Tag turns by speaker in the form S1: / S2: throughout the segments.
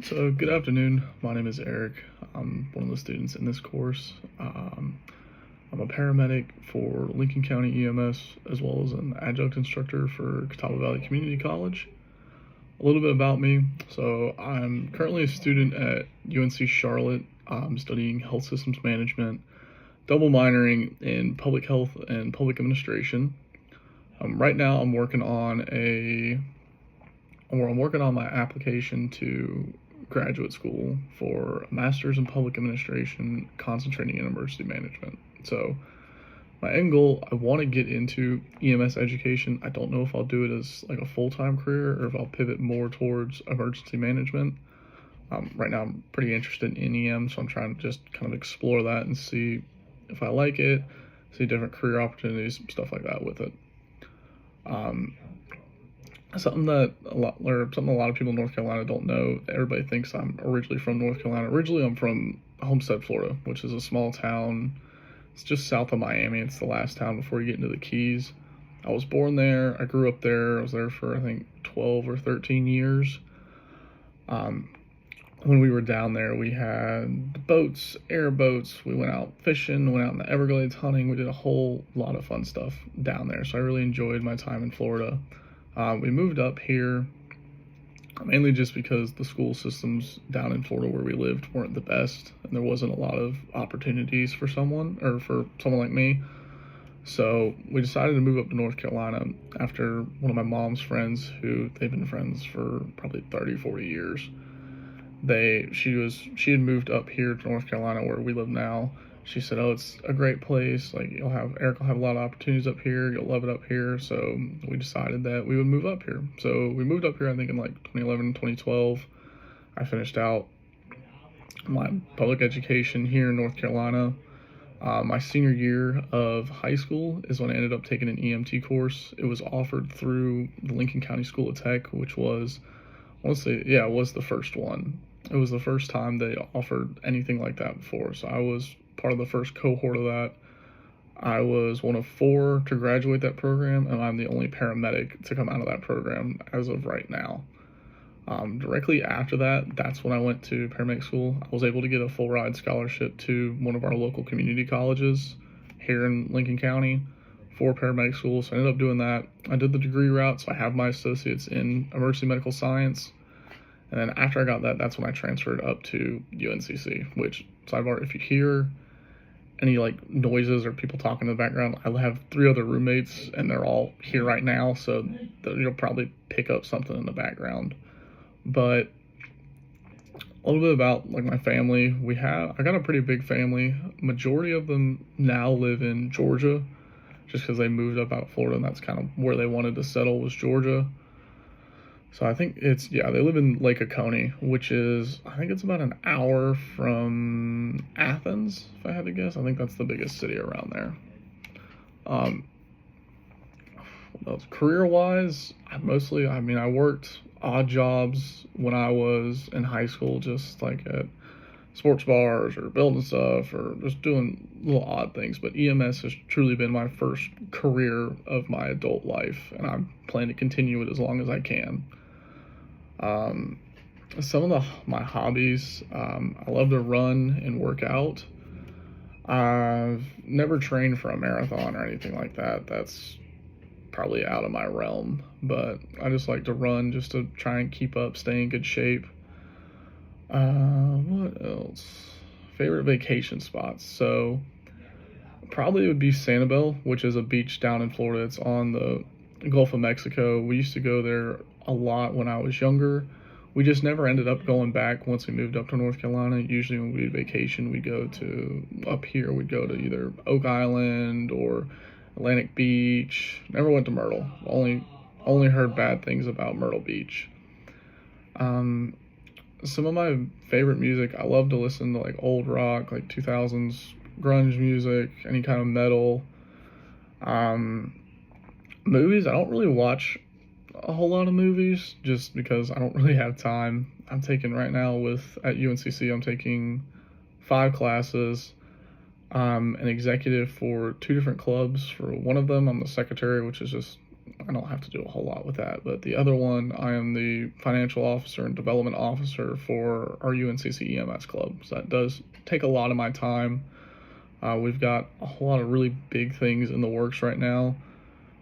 S1: So good afternoon. My name is Eric. I'm one of the students in this course. I'm a paramedic for Lincoln County EMS as well as an adjunct instructor for Catawba Valley Community College. A little bit about me. So I'm currently a student at UNC Charlotte. I'm studying health systems management, double minoring in public health and public administration. Right now I'm working on my application to graduate school for a master's in public administration, concentrating in emergency management. So my end goal, I want to get into EMS education. I don't know if I'll do it as like a full-time career or if I'll pivot more towards emergency management. Right now I'm pretty interested in EM, so I'm trying to just kind of explore that and see if I like it, see different career opportunities, stuff like that with it. Something a lot of people in North Carolina don't know. Everybody thinks I'm originally from North Carolina. Originally, I'm from Homestead, Florida, which is a small town. It's just south of Miami. It's the last town before you get into the Keys. I was born there. I grew up there. I was there for, I think, 12 or 13 years. When we were down there, we had boats, airboats. We went out fishing, went out in the Everglades hunting. We did a whole lot of fun stuff down there. So I really enjoyed my time in Florida. We moved up here mainly just because the school systems down in Florida where we lived weren't the best, and there wasn't a lot of opportunities for someone like me. So we decided to move up to North Carolina after one of my mom's friends, who they've been friends for probably 30, 40 years. She had moved up here to North Carolina where we live now. She said, "Oh, it's a great place. Like Eric will have a lot of opportunities up here. You'll love it up here." So we decided that we would move up here. So we moved up here, I think, in like 2011, 2012. I finished out my public education here in North Carolina. My senior year of high school is when I ended up taking an EMT course. It was offered through the Lincoln County School of Tech, which was, it was the first one. It was the first time they offered anything like that before. So I was part of the first cohort of that. I was one of 4 to graduate that program, and I'm the only paramedic to come out of that program as of right now. Directly after that, that's when I went to paramedic school. I was able to get a full ride scholarship to one of our local community colleges here in Lincoln County for paramedic school. So I ended up doing that. I did the degree route, so I have my associates in emergency medical science. And then after I got that, that's when I transferred up to UNCC, which, sidebar, if you hear any like noises or people talking in the background, I have 3 other roommates and they're all here right now, so you'll probably pick up something in the background. But a little bit about like my family. I got a pretty big family. Majority of them now live in Georgia, just because they moved up out of Florida, and that's kind of where they wanted to settle, was Georgia. So I think they live in Lake Oconee, which is, I think it's about an hour from Athens, if I had to guess. I think that's the biggest city around there. Career-wise, I worked odd jobs when I was in high school, just like at sports bars or building stuff or just doing little odd things. But EMS has truly been my first career of my adult life, and I plan to continue it as long as I can. Some of my hobbies, I love to run and work out. I've never trained for a marathon or anything like that. That's probably out of my realm, but I just like to run just to try and keep up, stay in good shape. What else? Favorite vacation spots. So probably it would be Sanibel, which is a beach down in Florida. It's on the Gulf of Mexico. We used to go there a lot when I was younger. We just never ended up going back once we moved up to North Carolina. Usually when we'd vacation, we'd go to either Oak Island or Atlantic Beach. Never went to Myrtle. Only heard bad things about Myrtle Beach. Some of my favorite music, I love to listen to like old rock, like 2000s grunge music, any kind of metal. Movies, I don't really watch a whole lot of movies just because I don't really have time. I'm taking right now at UNCC, I'm taking 5 classes. I'm an executive for 2 different clubs. For one of them, I'm the secretary, which is just I don't have to do a whole lot with that. But the other one, I am the financial officer and development officer for our UNCC EMS club. So that does take a lot of my time. We've got a whole lot of really big things in the works right now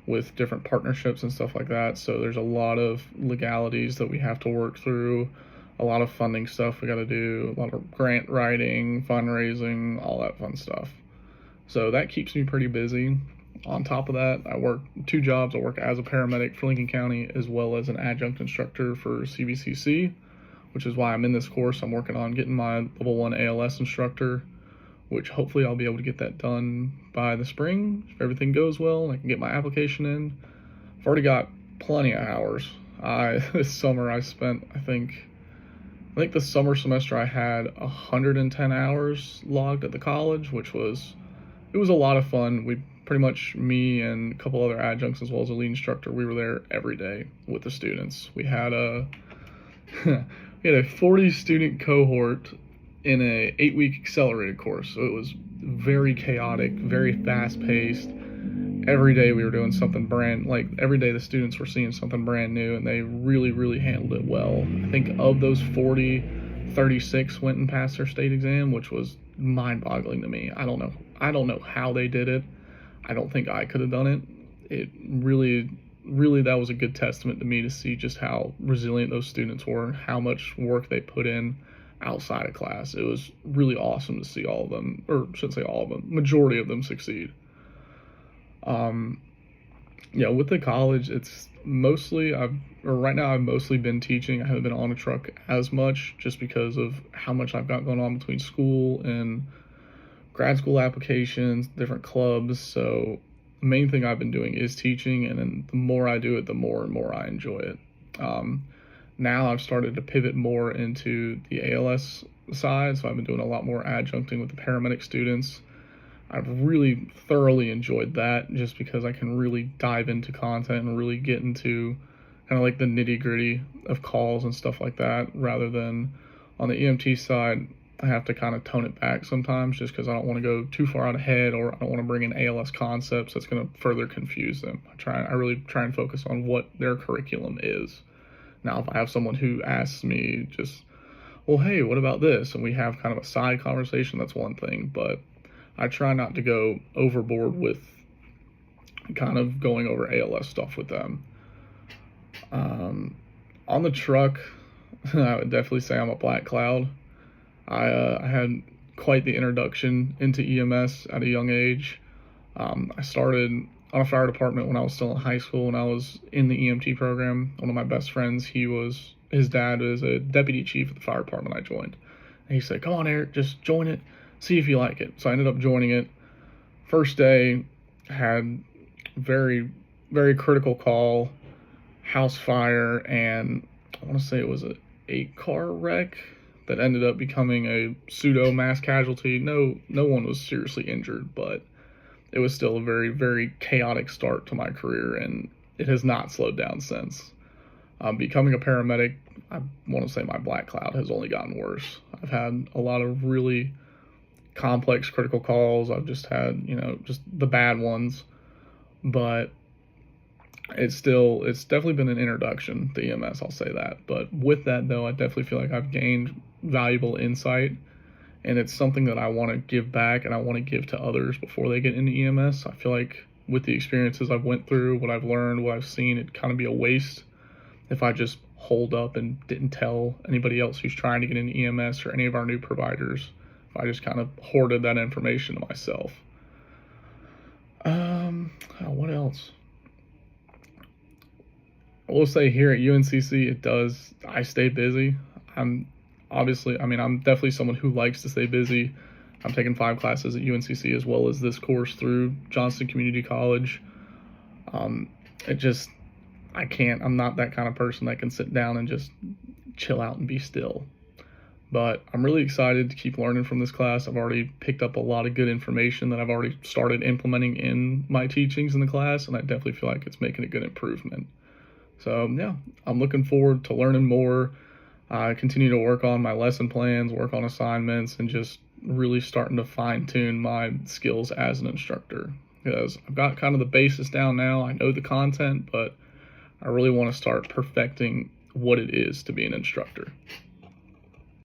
S1: with different partnerships and stuff like that. So there's a lot of legalities that we have to work through, a lot of funding stuff we got to do, a lot of grant writing, fundraising, all that fun stuff. So that keeps me pretty busy. On top of that, I work 2 jobs. I work as a paramedic for Lincoln County as well as an adjunct instructor for CVCC, which is why I'm in this course. I'm working on getting my level 1 ALS instructor, which hopefully I'll be able to get that done by the spring if everything goes well and I can get my application in. I've already got plenty of hours. This summer I spent, I think the summer semester I had 110 hours logged at the college, which was a lot of fun. We pretty much, me and a couple other adjuncts as well as a lead instructor, we were there every day with the students. We had a 40 student cohort in a 8-week accelerated course. So it was very chaotic, very fast paced. Every day we were doing something every day the students were seeing something brand new, and they really, really handled it well. I think of those 40, 36 went and passed their state exam, which was mind-boggling to me. I don't know how they did it. I don't think I could have done it. It really, really, that was a good testament to me to see just how resilient those students were, how much work they put in outside of class. It was really awesome to see all of them, or I shouldn't say all of them, majority of them succeed. With the college, it's mostly, right now I've mostly been teaching. I haven't been on a truck as much just because of how much I've got going on between school and grad school applications, different clubs. So the main thing I've been doing is teaching, and then the more I do it, the more and more I enjoy it. Now I've started to pivot more into the ALS side, so I've been doing a lot more adjuncting with the paramedic students. I've really thoroughly enjoyed that just because I can really dive into content and really get into kind of like the nitty-gritty of calls and stuff like that, rather than on the EMT side, I have to kind of tone it back sometimes just because I don't want to go too far out ahead, or I don't want to bring in ALS concepts that's going to further confuse them. I really try and focus on what their curriculum is. Now, if I have someone who asks me just, well, hey, what about this? And we have kind of a side conversation, that's one thing, but I try not to go overboard with kind of going over ALS stuff with them. On the truck, I would definitely say I'm a black cloud. I had quite the introduction into EMS at a young age. I started on a fire department when I was still in high school, and I was in the EMT program. One of my best friends, his dad is a deputy chief of the fire department I joined. And he said, come on, Eric, just join it, see if you like it. So I ended up joining it. First day, had very, very critical call, house fire, and I want to say it was a 8-car wreck that ended up becoming a pseudo mass casualty. No one was seriously injured, but it was still a very, very chaotic start to my career, and it has not slowed down since. Becoming a paramedic, I want to say my black cloud has only gotten worse. I've had a lot of really complex critical calls. I've just had, just the bad ones, but it's definitely been an introduction to EMS, I'll say that. But with that, though, I definitely feel like I've gained valuable insight, and it's something that I want to give back and I want to give to others before they get into EMS. I feel like with the experiences I've went through, what I've learned, what I've seen, it'd kind of be a waste if I just holed up and didn't tell anybody else who's trying to get into EMS or any of our new providers, if I just kind of hoarded that information to myself. What else? I will say here at UNCC, I stay busy. I'm definitely someone who likes to stay busy. I'm taking 5 classes at UNCC as well as this course through Johnston Community College. I'm not that kind of person that can sit down and just chill out and be still. But I'm really excited to keep learning from this class. I've already picked up a lot of good information that I've already started implementing in my teachings in the class, and I definitely feel like it's making a good improvement. So yeah, I'm looking forward to learning more. I continue to work on my lesson plans, work on assignments, and just really starting to fine-tune my skills as an instructor. because I've got kind of the basis down now. I know the content, but I really want to start perfecting what it is to be an instructor.